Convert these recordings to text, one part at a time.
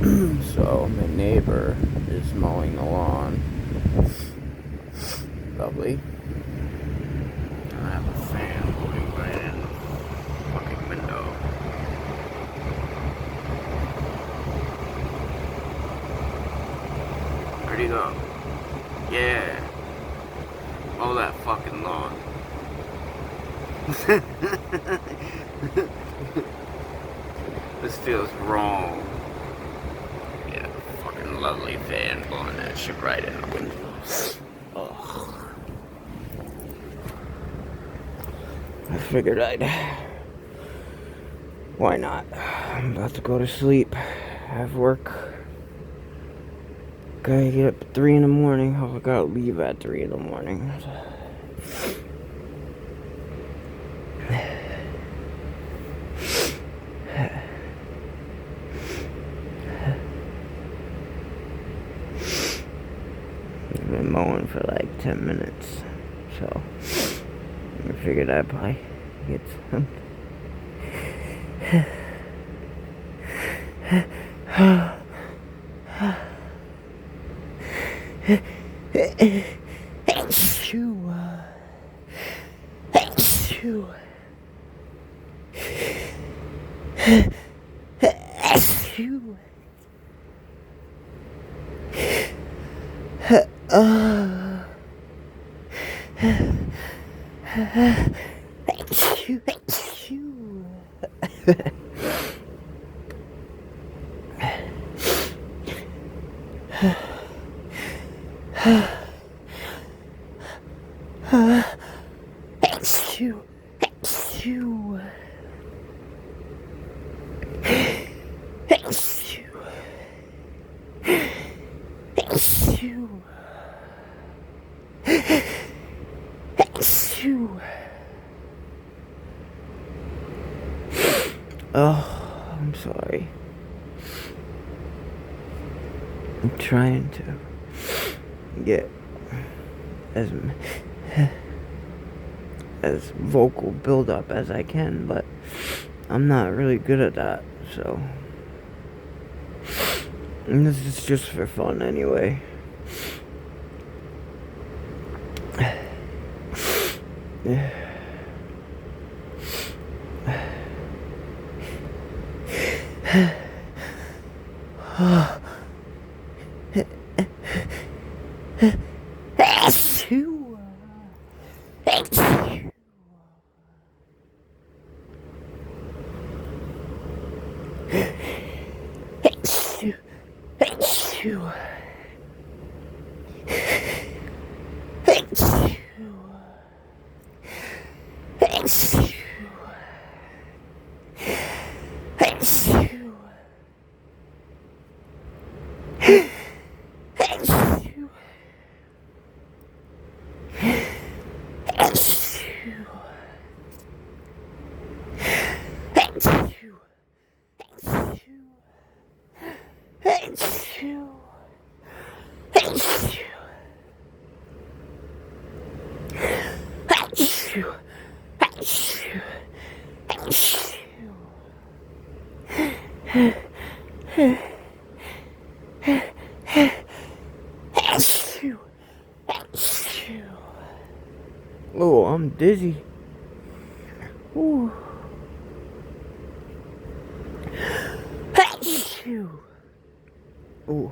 So my neighbor is mowing the lawn. Lovely. I have a fan blowing right in the fucking window. Where'd he go? Yeah. Mow that fucking lawn. This feels wrong. Yeah, fucking lovely fan blowing that shit right in the window. Ugh. I figured why not? I'm about to go to sleep. Have work. Gotta get up at 3 in the morning. Oh, I gotta leave at 3 in the morning. I've been mowing for like 10 minutes. So, I figured I'd probably get some. Oh, I'm sorry. I'm trying to get as vocal build up as I can, but I'm not really good at that, so. And this is just for fun anyway. Yeah. Oh, I'm dizzy. Ooh. Ooh.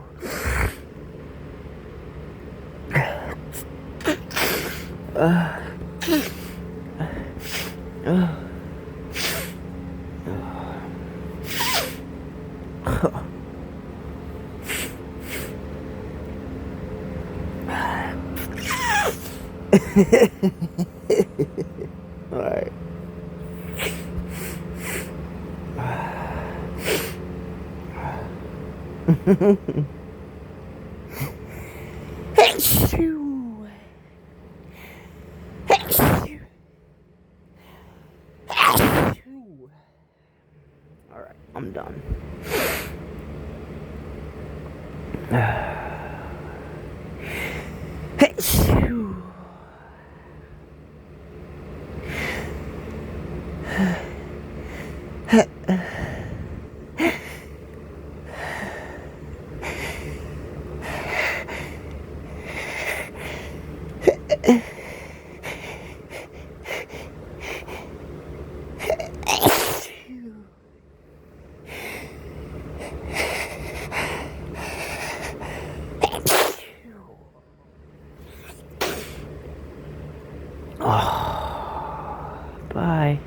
Alright. Alright, I'm done. Bye.